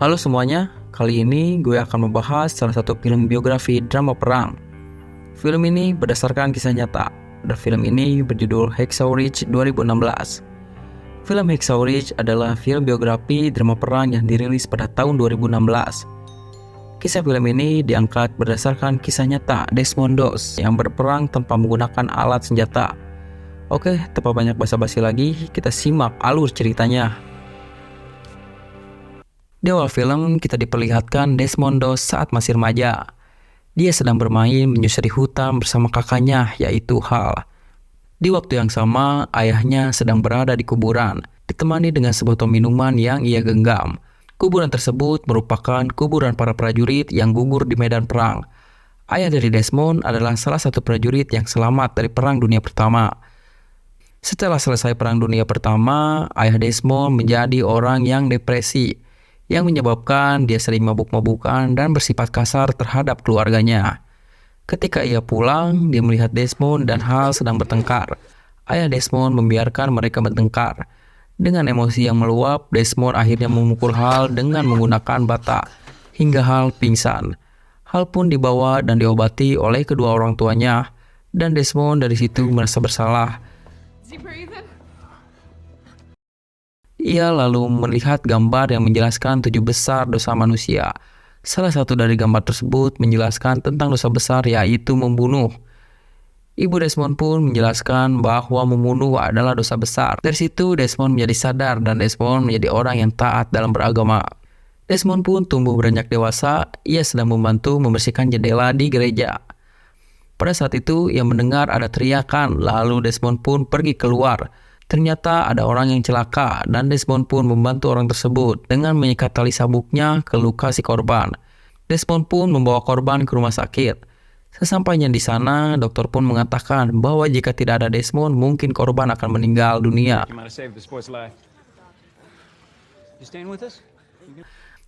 Halo semuanya, kali ini gue akan membahas salah satu film biografi drama perang. Film ini berdasarkan kisah nyata, dan film ini berjudul Hacksaw Ridge 2016. Film Hacksaw Ridge adalah film biografi drama perang yang dirilis pada tahun 2016. Kisah film ini diangkat berdasarkan kisah nyata Desmond Doss yang berperang tanpa menggunakan alat senjata. Oke, tanpa banyak basa-basi lagi, kita simak alur ceritanya. Di awal film, kita diperlihatkan Desmond Doss saat masih remaja. Dia sedang bermain menyusuri hutan bersama kakaknya, yaitu Hal. Di waktu yang sama, ayahnya sedang berada di kuburan, ditemani dengan sebotol minuman yang ia genggam. Kuburan tersebut merupakan kuburan para prajurit yang gugur di medan perang. Ayah dari Desmond adalah salah satu prajurit yang selamat dari Perang Dunia Pertama. Setelah selesai Perang Dunia Pertama, ayah Desmond menjadi orang yang depresi, yang menyebabkan dia sering mabuk-mabukan dan bersifat kasar terhadap keluarganya. Ketika ia pulang, dia melihat Desmond dan Hal sedang bertengkar. Ayah Desmond membiarkan mereka bertengkar. Dengan emosi yang meluap, Desmond akhirnya memukul Hal dengan menggunakan bata, hingga Hal pingsan. Hal pun dibawa dan diobati oleh kedua orang tuanya, dan Desmond dari situ merasa bersalah. Ia lalu melihat gambar yang menjelaskan 7 besar dosa manusia. Salah satu dari gambar tersebut menjelaskan tentang dosa besar, yaitu membunuh. Ibu Desmond pun menjelaskan bahwa membunuh adalah dosa besar. Dari situ Desmond menjadi sadar dan Desmond menjadi orang yang taat dalam beragama. Desmond pun tumbuh beranjak dewasa. Ia sedang membantu membersihkan jendela di gereja. Pada saat itu ia mendengar ada teriakan, lalu Desmond pun pergi keluar. Ternyata ada orang yang celaka dan Desmond pun membantu orang tersebut dengan mengikat tali sabuknya ke luka si korban. Desmond pun membawa korban ke rumah sakit. Sesampainya di sana, dokter pun mengatakan bahwa jika tidak ada Desmond, mungkin korban akan meninggal dunia.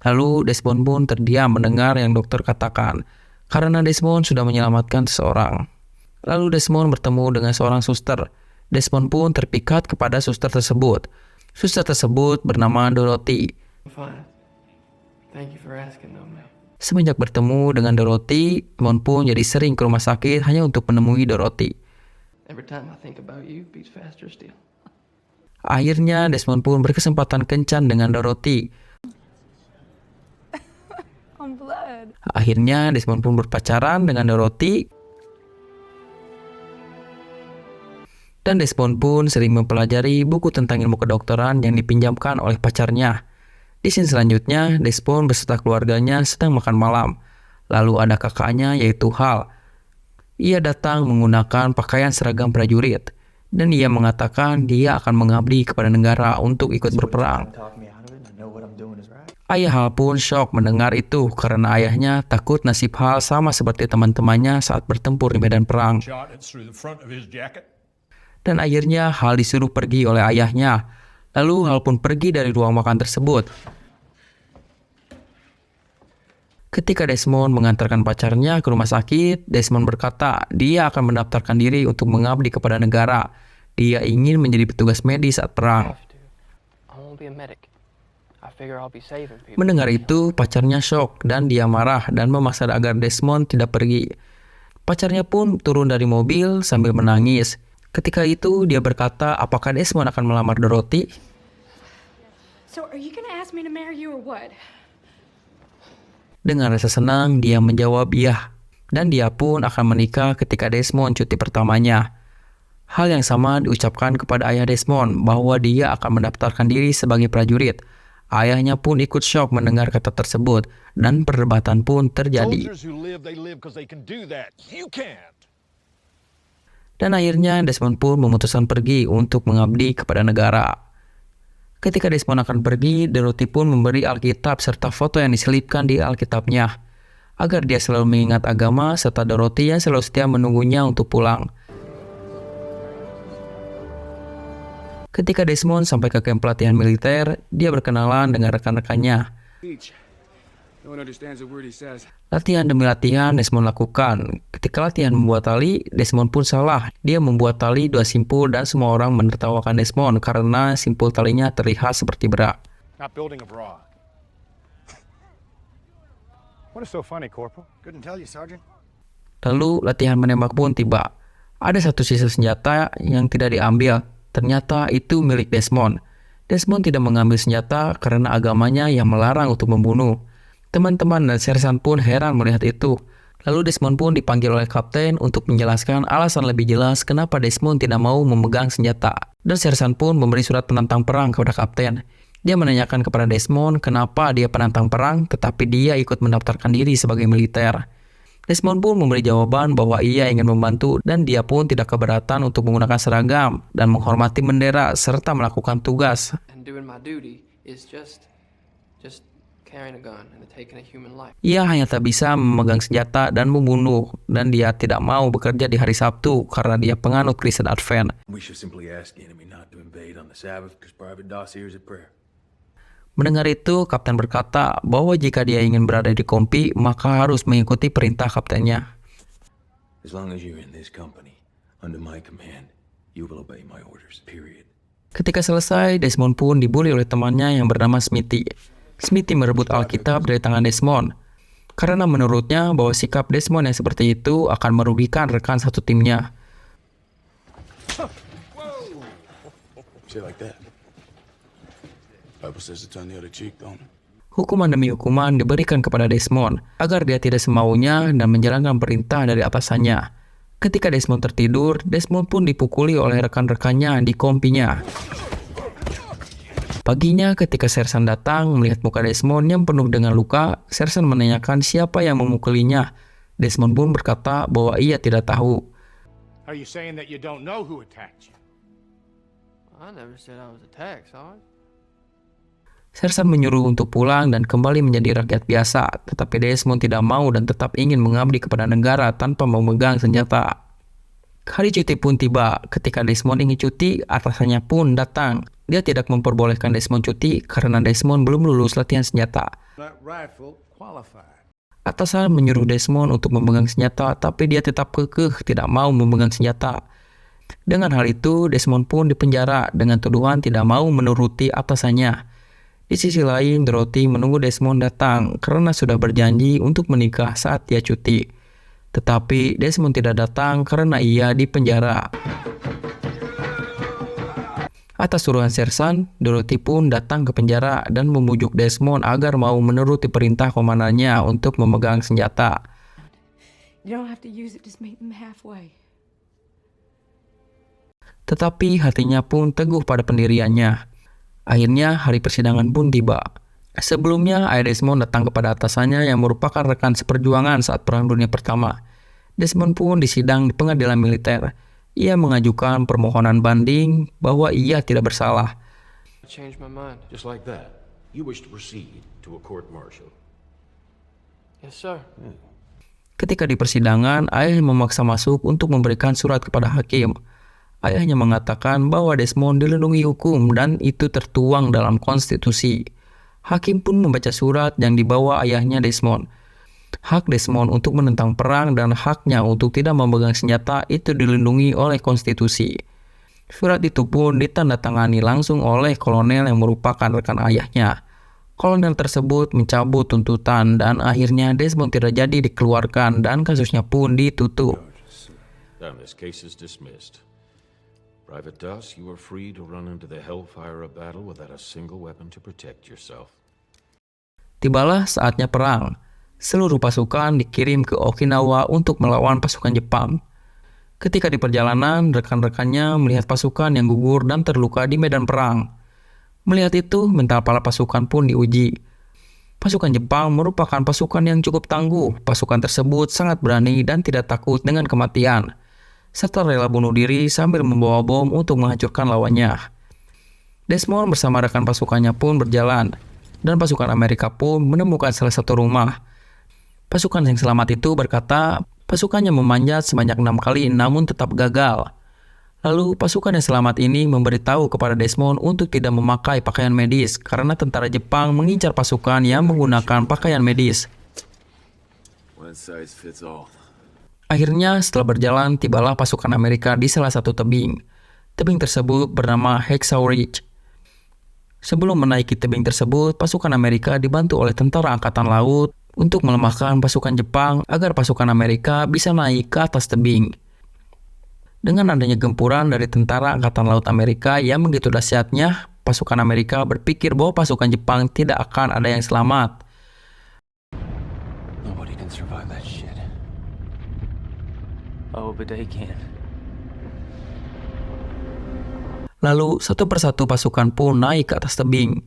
Lalu Desmond pun terdiam mendengar yang dokter katakan, karena Desmond sudah menyelamatkan seseorang. Lalu Desmond bertemu dengan seorang suster. Desmond pun terpikat kepada suster tersebut. Suster tersebut bernama Dorothy. Semenjak bertemu dengan Dorothy, Desmond pun jadi sering ke rumah sakit hanya untuk menemui Dorothy. Akhirnya Desmond pun berkesempatan kencan dengan Dorothy. Akhirnya Desmond pun berpacaran dengan Dorothy. Dan Desmond pun sering mempelajari buku tentang ilmu kedokteran yang dipinjamkan oleh pacarnya. Di scene selanjutnya, Desmond beserta keluarganya sedang makan malam. Lalu ada kakaknya, yaitu Hal. Ia datang menggunakan pakaian seragam prajurit, dan ia mengatakan dia akan mengabdi kepada negara untuk ikut berperang. Ayah Hal pun shock mendengar itu karena ayahnya takut nasib Hal sama seperti teman-temannya saat bertempur di medan perang. Dan akhirnya Hal disuruh pergi oleh ayahnya. Lalu Hal pun pergi dari ruang makan tersebut. Ketika Desmond mengantarkan pacarnya ke rumah sakit, Desmond berkata dia akan mendaftarkan diri untuk mengabdi kepada negara. Dia ingin menjadi petugas medis saat perang. Mendengar itu, pacarnya shock dan dia marah dan memaksa agar Desmond tidak pergi. Pacarnya pun turun dari mobil sambil menangis. Ketika itu, dia berkata apakah Desmond akan melamar Dorothy? Dengan rasa senang, dia menjawab iya. Dan dia pun akan menikah ketika Desmond cuti pertamanya. Hal yang sama diucapkan kepada ayah Desmond bahwa dia akan mendaftarkan diri sebagai prajurit. Ayahnya pun ikut syok mendengar kata tersebut dan perdebatan pun terjadi. Dan akhirnya Desmond pun memutuskan pergi untuk mengabdi kepada negara. Ketika Desmond akan pergi, Dorothy pun memberi Alkitab serta foto yang diselipkan di Alkitabnya, agar dia selalu mengingat agama serta Dorothy yang selalu setia menunggunya untuk pulang. Ketika Desmond sampai ke kamp pelatihan militer, dia berkenalan dengan rekan-rekannya. Latihan demi latihan Desmond lakukan. Ketika latihan membuat tali, Desmond pun salah. Dia membuat tali 2 simpul dan semua orang menertawakan Desmond karena simpul talinya terlihat seperti bra. What is so funny, Corporal? Couldn't tell you, Sergeant. Lalu latihan menembak pun tiba. Ada satu sisa senjata yang tidak diambil. Ternyata itu milik Desmond. Desmond tidak mengambil senjata karena agamanya yang melarang untuk membunuh. Teman-teman dan sersan pun heran melihat itu. Lalu Desmond pun dipanggil oleh kapten untuk menjelaskan alasan lebih jelas kenapa Desmond tidak mau memegang senjata. Dan sersan pun memberi surat penantang perang kepada kapten. Dia menanyakan kepada Desmond kenapa dia penantang perang tetapi dia ikut mendaftarkan diri sebagai militer. Desmond pun memberi jawaban bahwa ia ingin membantu dan dia pun tidak keberatan untuk menggunakan seragam dan menghormati bendera serta melakukan tugas. And doing my duty is just carrying a gun and taking a human life. Ia hanya tak bisa memegang senjata dan membunuh, dan dia tidak mau bekerja di hari Sabtu karena dia penganut Kristen Advent. We should simply ask the enemy not to invade on the Sabbath because Private Doss hears at prayer. Mendengar itu, kapten berkata bahwa jika dia ingin berada di kompi, maka harus mengikuti perintah kaptennya. As long as you're in this company, under my command, you will obey my orders, period. Ketika selesai, Desmond pun dibully oleh temannya yang bernama Smithy. Smithy merebut Alkitab dari tangan Desmond, karena menurutnya bahwa sikap Desmond yang seperti itu akan merugikan rekan satu timnya. Shit like that. Bible says to turn the other cheek, don't it? Hukuman demi hukuman diberikan kepada Desmond agar dia tidak semaunya dan menjalankan perintah dari atasannya. Ketika Desmond tertidur, Desmond pun dipukuli oleh rekan-rekannya di kompinya. Paginya ketika Sersan datang melihat muka Desmond yang penuh dengan luka, Sersan menanyakan siapa yang memukulinya. Desmond pun berkata bahwa ia tidak tahu. Are you saying that you don't know who attacked you? I never said I was attacked, Sarge. Sersan menyuruh untuk pulang dan kembali menjadi rakyat biasa, tetapi Desmond tidak mau dan tetap ingin mengabdi kepada negara tanpa memegang senjata. Hari cuti pun tiba. Ketika Desmond ingin cuti, atasannya pun datang. Dia tidak memperbolehkan Desmond cuti karena Desmond belum lulus latihan senjata. That rifle qualified. Atasan menyuruh Desmond untuk memegang senjata, tapi dia tetap kekeh tidak mau memegang senjata. Dengan hal itu, Desmond pun dipenjara dengan tuduhan tidak mau menuruti atasannya. Di sisi lain, Dorothy menunggu Desmond datang karena sudah berjanji untuk menikah saat dia cuti. Tetapi Desmond tidak datang karena ia dipenjara. Atas suruhan Sersan, Dorothy pun datang ke penjara dan membujuk Desmond agar mau menuruti perintah komandannya untuk memegang senjata. You don't have to use it, just meet them halfway. Tetapi hatinya pun teguh pada pendiriannya. Akhirnya hari persidangan pun tiba. Sebelumnya, ayah Desmond datang kepada atasannya yang merupakan rekan seperjuangan saat Perang Dunia Pertama. Desmond pun disidang di pengadilan militer. Ia mengajukan permohonan banding bahwa ia tidak bersalah. I changed my mind. Just like that, you wish to proceed to a court-martial. Yes, sir. Ketika di persidangan, ayah memaksa masuk untuk memberikan surat kepada hakim. Ayahnya mengatakan bahwa Desmond dilindungi hukum dan itu tertuang dalam konstitusi. Hakim pun membaca surat yang dibawa ayahnya Desmond. Hak Desmond untuk menentang perang dan haknya untuk tidak memegang senjata itu dilindungi oleh konstitusi. Surat itu pun ditandatangani langsung oleh kolonel yang merupakan rekan ayahnya. Kolonel tersebut mencabut tuntutan dan akhirnya Desmond tidak jadi dikeluarkan dan kasusnya pun ditutup. Then this case is dismissed. Private Doss, you are free to run into the hellfire of battle without a single weapon to protect yourself. Tibalah saatnya perang. Seluruh pasukan dikirim ke Okinawa untuk melawan pasukan Jepang. Ketika di perjalanan, rekan-rekannya melihat pasukan yang gugur dan terluka di medan perang. Melihat itu, mental para pasukan pun diuji. Pasukan Jepang merupakan pasukan yang cukup tangguh. Pasukan tersebut sangat berani dan tidak takut dengan kematian, serta rela bunuh diri sambil membawa bom untuk menghancurkan lawannya. Desmond bersama rekan pasukannya pun berjalan, dan pasukan Amerika pun menemukan salah satu rumah. Pasukan yang selamat itu berkata, pasukannya memanjat sebanyak 6 kali namun tetap gagal. Lalu pasukan yang selamat ini memberitahu kepada Desmond untuk tidak memakai pakaian medis karena tentara Jepang mengincar pasukan yang menggunakan pakaian medis. One size fits all. Akhirnya setelah berjalan, tibalah pasukan Amerika di salah satu tebing. Tebing tersebut bernama Hacksaw Ridge. Sebelum menaiki tebing tersebut, pasukan Amerika dibantu oleh tentara angkatan laut untuk melemahkan pasukan Jepang agar pasukan Amerika bisa naik ke atas tebing. Dengan adanya gempuran dari tentara Angkatan Laut Amerika yang begitu dahsyatnya, pasukan Amerika berpikir bahwa pasukan Jepang tidak akan ada yang selamat. Nobody can survive that shit. Oh, but they can. Lalu satu persatu pasukan pun naik ke atas tebing.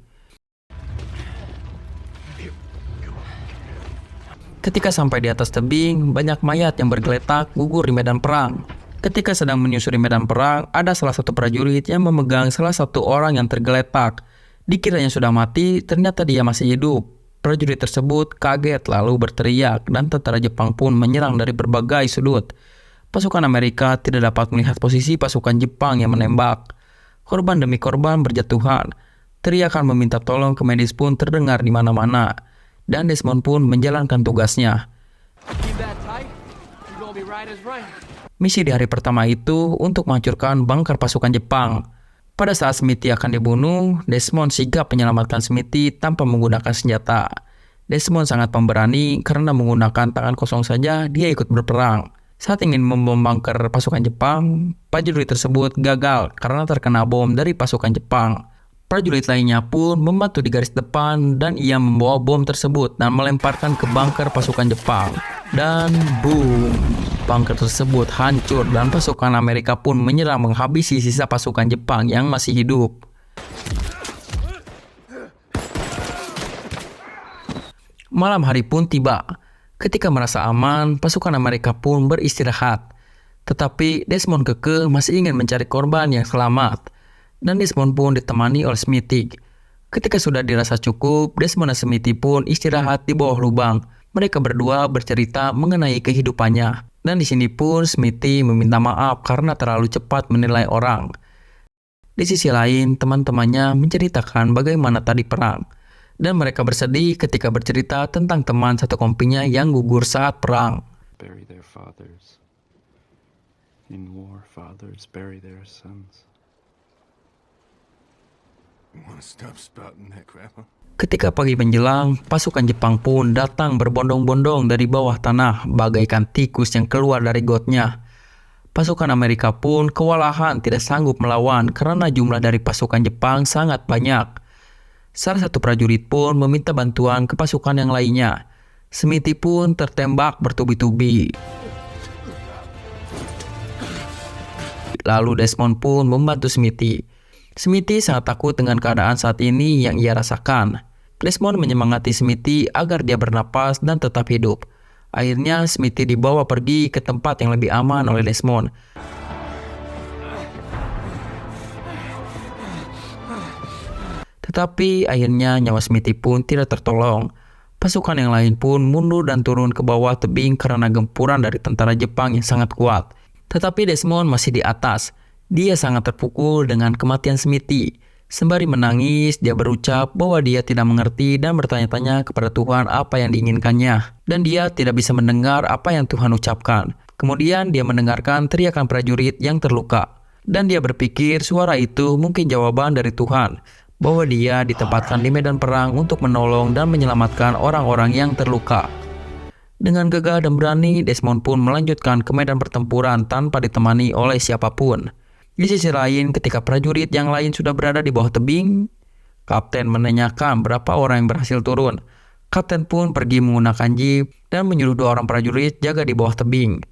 Ketika sampai di atas tebing, banyak mayat yang bergeletak gugur di medan perang. Ketika sedang menyusuri medan perang, ada salah satu prajurit yang memegang salah satu orang yang tergeletak. Dikiranya sudah mati, ternyata dia masih hidup. Prajurit tersebut kaget lalu berteriak dan tentara Jepang pun menyerang dari berbagai sudut. Pasukan Amerika tidak dapat melihat posisi pasukan Jepang yang menembak. Korban demi korban berjatuhan. Teriakan meminta tolong ke medis pun terdengar di mana-mana. Dan Desmond pun menjalankan tugasnya. Misi di hari pertama itu untuk menghancurkan bunker pasukan Jepang. Pada saat Smithy akan dibunuh, Desmond sigap menyelamatkan Smithy tanpa menggunakan senjata. Desmond sangat pemberani karena menggunakan tangan kosong saja dia ikut berperang. Saat ingin membom bunker pasukan Jepang, prajurit tersebut gagal karena terkena bom dari pasukan Jepang. Prajurit lainnya pun membantu di garis depan dan ia membawa bom tersebut dan melemparkan ke bunker pasukan Jepang. Dan boom, bunker tersebut hancur dan pasukan Amerika pun menyerang menghabisi sisa pasukan Jepang yang masih hidup. Malam hari pun tiba. Ketika merasa aman, pasukan Amerika pun beristirahat. Tetapi Desmond kekeh masih ingin mencari korban yang selamat. Dan Desmond pun ditemani oleh Smithy. Ketika sudah dirasa cukup, Desmond dan Smithy pun istirahat di bawah lubang. Mereka berdua bercerita mengenai kehidupannya. Dan di sini pun Smithy meminta maaf karena terlalu cepat menilai orang. Di sisi lain, teman-temannya menceritakan bagaimana tadi perang. Dan mereka bersedih ketika bercerita tentang teman satu kompinya yang gugur saat perang. Bury their fathers. In war, fathers bury their sons. Wanna stop spouting that crap, huh? Ketika pagi menjelang, pasukan Jepang pun datang berbondong-bondong dari bawah tanah bagaikan tikus yang keluar dari gotnya. Pasukan Amerika pun kewalahan tidak sanggup melawan karena jumlah dari pasukan Jepang sangat banyak. Salah satu prajurit pun meminta bantuan ke pasukan yang lainnya. Smithy pun tertembak bertubi-tubi. Lalu Desmond pun membantu Smithy. Smithy sangat takut dengan keadaan saat ini yang ia rasakan. Desmond menyemangati Smithy agar dia bernapas dan tetap hidup. Akhirnya Smithy dibawa pergi ke tempat yang lebih aman oleh Desmond. Tetapi akhirnya nyawa Smithy pun tidak tertolong. Pasukan yang lain pun mundur dan turun ke bawah tebing karena gempuran dari tentara Jepang yang sangat kuat. Tetapi Desmond masih di atas. Dia sangat terpukul dengan kematian Smithy. Sembari menangis, dia berucap bahwa dia tidak mengerti dan bertanya-tanya kepada Tuhan apa yang diinginkannya. Dan dia tidak bisa mendengar apa yang Tuhan ucapkan. Kemudian dia mendengarkan teriakan prajurit yang terluka. Dan dia berpikir suara itu mungkin jawaban dari Tuhan. Bahwa dia ditempatkan di medan perang untuk menolong dan menyelamatkan orang-orang yang terluka. Dengan gagah dan berani, Desmond pun melanjutkan ke medan pertempuran tanpa ditemani oleh siapapun. Di sisi lain, ketika prajurit yang lain sudah berada di bawah tebing, kapten menanyakan berapa orang yang berhasil turun. Kapten pun pergi menggunakan jeep dan menyuruh 2 orang prajurit jaga di bawah tebing.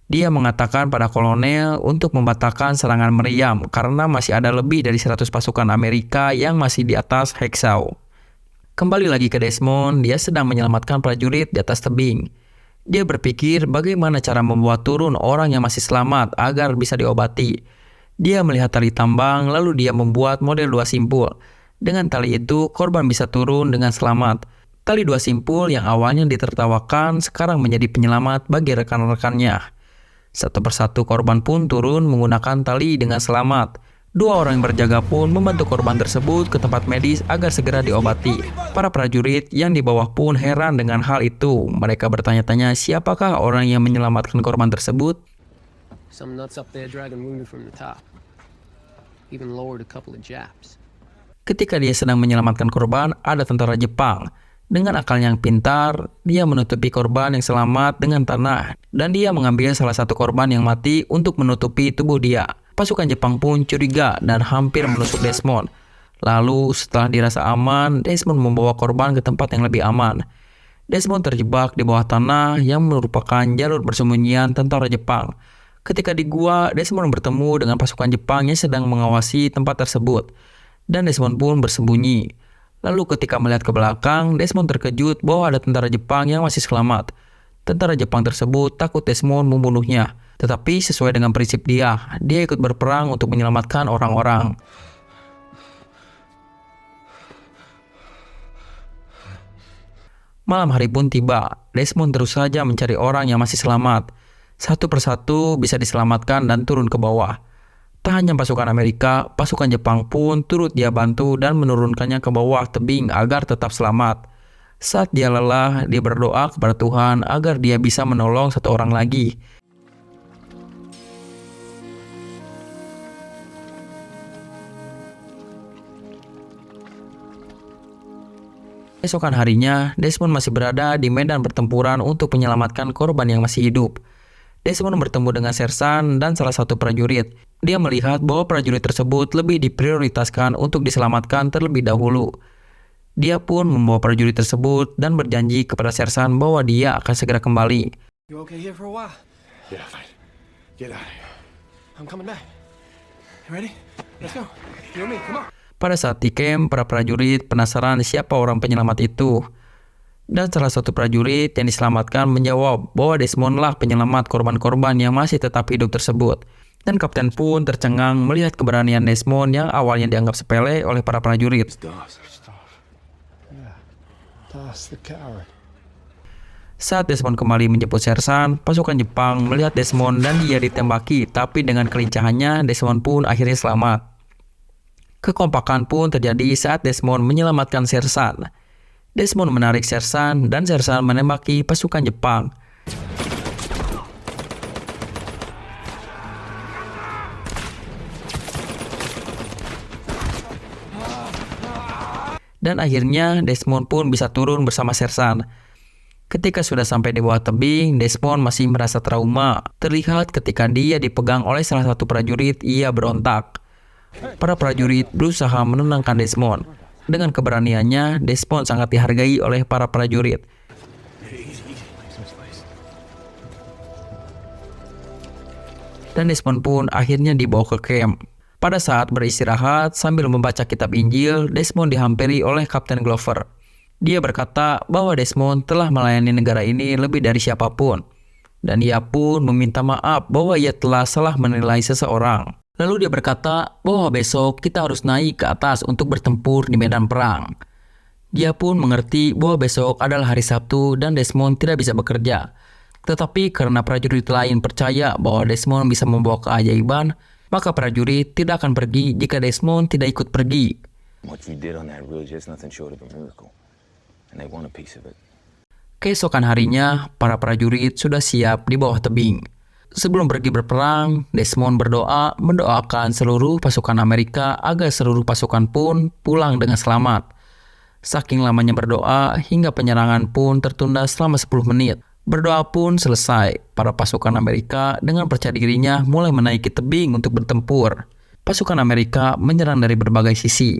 Dia mengatakan pada kolonel untuk membatalkan serangan meriam karena masih ada lebih dari 100 pasukan Amerika yang masih di atas Hexau. Kembali lagi ke Desmond, dia sedang menyelamatkan prajurit di atas tebing. Dia berpikir bagaimana cara membuat turun orang yang masih selamat agar bisa diobati. Dia melihat tali tambang, lalu dia membuat model 2 simpul. Dengan tali itu, korban bisa turun dengan selamat. Tali 2 simpul yang awalnya ditertawakan, sekarang menjadi penyelamat bagi rekan-rekannya. Satu persatu korban pun turun menggunakan tali dengan selamat. 2 orang yang berjaga pun membantu korban tersebut ke tempat medis agar segera diobati. Para prajurit yang di bawah pun heran dengan hal itu. Mereka bertanya-tanya siapakah orang yang menyelamatkan korban tersebut. Some nuts up there dragging wounded from the top. Even lowered a couple of Japs. Ketika dia sedang menyelamatkan korban, ada tentara Jepang. Dengan akalnya yang pintar, dia menutupi korban yang selamat dengan tanah, dan dia mengambil salah satu korban yang mati untuk menutupi tubuh dia. Pasukan Jepang pun curiga dan hampir menusuk Desmond. Lalu setelah dirasa aman, Desmond membawa korban ke tempat yang lebih aman. Desmond terjebak di bawah tanah yang merupakan jalur persembunyian tentara Jepang. Ketika di gua, Desmond bertemu dengan pasukan Jepang yang sedang mengawasi tempat tersebut, dan Desmond pun bersembunyi. Lalu ketika melihat ke belakang, Desmond terkejut bahwa ada tentara Jepang yang masih selamat. Tentara Jepang tersebut takut Desmond membunuhnya, tetapi sesuai dengan prinsip dia ikut berperang untuk menyelamatkan orang-orang. Malam hari pun tiba. Desmond terus saja mencari orang yang masih selamat. Satu persatu bisa diselamatkan dan turun ke bawah. Tak hanya pasukan Amerika, pasukan Jepang pun turut dia bantu dan menurunkannya ke bawah tebing agar tetap selamat. Saat dia lelah, dia berdoa kepada Tuhan agar dia bisa menolong satu orang lagi. Esokan harinya, Desmond masih berada di medan pertempuran untuk menyelamatkan korban yang masih hidup. Desmond bertemu dengan sersan dan salah satu prajurit. Dia melihat bahwa prajurit tersebut lebih diprioritaskan untuk diselamatkan terlebih dahulu. Dia pun membawa prajurit tersebut dan berjanji kepada sersan bahwa dia akan segera kembali. You okay here for a while? Yeah, fine. Get out of here. I'm coming back. You ready? Let's go. You and me, come on. Pada saat di camp, para prajurit penasaran siapa orang penyelamat itu. Dan salah satu prajurit yang diselamatkan menjawab bahwa Desmondlah penyelamat korban-korban yang masih tetap hidup tersebut. Dan kapten pun tercengang melihat keberanian Desmond yang awalnya dianggap sepele oleh para prajurit. Das the coward. Saat Desmond kembali menjemput sersan, pasukan Jepang melihat Desmond dan dia ditembaki, tapi dengan kelincahannya Desmond pun akhirnya selamat. Kekompakan pun terjadi saat Desmond menyelamatkan sersan. Desmond menarik sersan dan sersan menembaki pasukan Jepang. Dan akhirnya Desmond pun bisa turun bersama sersan. Ketika sudah sampai di bawah tebing, Desmond masih merasa trauma. Terlihat ketika dia dipegang oleh salah satu prajurit, ia berontak. Para prajurit berusaha menenangkan Desmond. Dengan keberaniannya, Desmond sangat dihargai oleh para prajurit. Dan Desmond pun akhirnya dibawa ke camp. Pada saat beristirahat sambil membaca kitab Injil, Desmond dihampiri oleh Kapten Glover. Dia berkata bahwa Desmond telah melayani negara ini lebih dari siapapun. Dan ia pun meminta maaf bahwa ia telah salah menilai seseorang. Lalu dia berkata bahwa besok kita harus naik ke atas untuk bertempur di medan perang. Dia pun mengerti bahwa besok adalah hari Sabtu dan Desmond tidak bisa bekerja. Tetapi karena prajurit lain percaya bahwa Desmond bisa membawa keajaiban, maka prajurit tidak akan pergi jika Desmond tidak ikut pergi. What you did on that ridge is nothing short of a miracle. And they want a piece of it. Keesokan harinya, para prajurit sudah siap di bawah tebing. Sebelum pergi berperang, Desmond mendoakan seluruh pasukan Amerika agar seluruh pasukan pun pulang dengan selamat. Saking lamanya berdoa, hingga penyerangan pun tertunda selama 10 menit. Berdoa pun selesai. Para pasukan Amerika dengan percaya dirinya mulai menaiki tebing untuk bertempur. Pasukan Amerika menyerang dari berbagai sisi.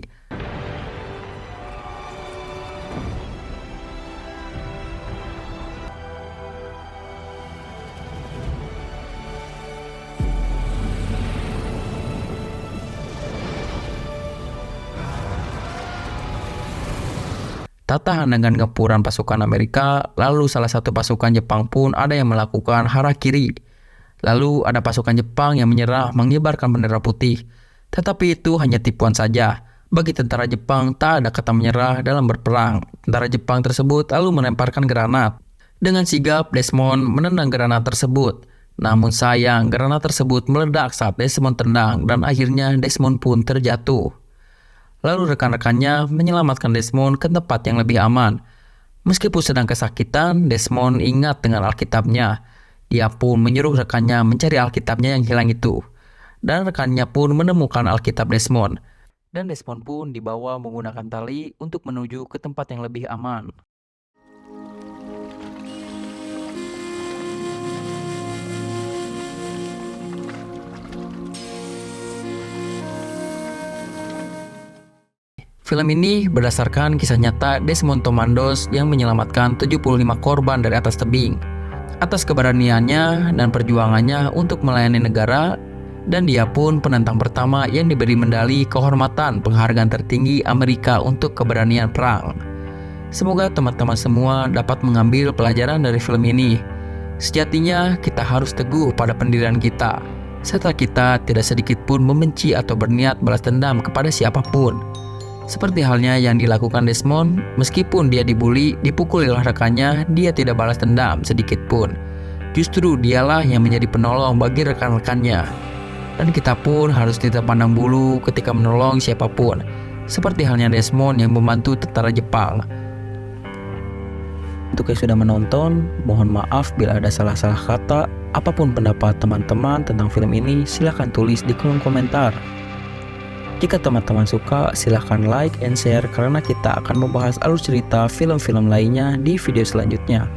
Tak tahan dengan gempuran pasukan Amerika, lalu salah satu pasukan Jepang pun ada yang melakukan harakiri. Lalu ada pasukan Jepang yang menyerah mengibarkan bendera putih. Tetapi itu hanya tipuan saja. Bagi tentara Jepang tak ada kata menyerah dalam berperang. Tentara Jepang tersebut lalu melemparkan granat. Dengan sigap Desmond menendang granat tersebut. Namun sayang, granat tersebut meledak saat Desmond tendang dan akhirnya Desmond pun terjatuh. Lalu rekan-rekannya menyelamatkan Desmond ke tempat yang lebih aman. Meskipun sedang kesakitan, Desmond ingat dengan Alkitabnya. Dia pun menyuruh rekannya mencari Alkitabnya yang hilang itu. Dan rekannya pun menemukan Alkitab Desmond. Dan Desmond pun dibawa menggunakan tali untuk menuju ke tempat yang lebih aman. Film ini berdasarkan kisah nyata Desmond Tomandos yang menyelamatkan 75 korban dari atas tebing. Atas keberaniannya dan perjuangannya untuk melayani negara, dan dia pun penantang pertama yang diberi medali kehormatan penghargaan tertinggi Amerika untuk keberanian perang. Semoga teman-teman semua dapat mengambil pelajaran dari film ini. Sejatinya kita harus teguh pada pendirian kita, serta kita tidak sedikit pun membenci atau berniat balas dendam kepada siapapun. Seperti halnya yang dilakukan Desmond, meskipun dia dibully, dipukul oleh rekannya, dia tidak balas dendam sedikit pun. Justru dialah yang menjadi penolong bagi rekan-rekannya. Dan kita pun harus tidak pandang bulu ketika menolong siapapun, seperti halnya Desmond yang membantu tentara Jepang. Untuk yang sudah menonton, mohon maaf bila ada salah-salah kata. Apapun pendapat teman-teman tentang film ini, silahkan tulis di kolom komentar. Jika teman-teman suka, silahkan like and share karena kita akan membahas alur cerita film-film lainnya di video selanjutnya.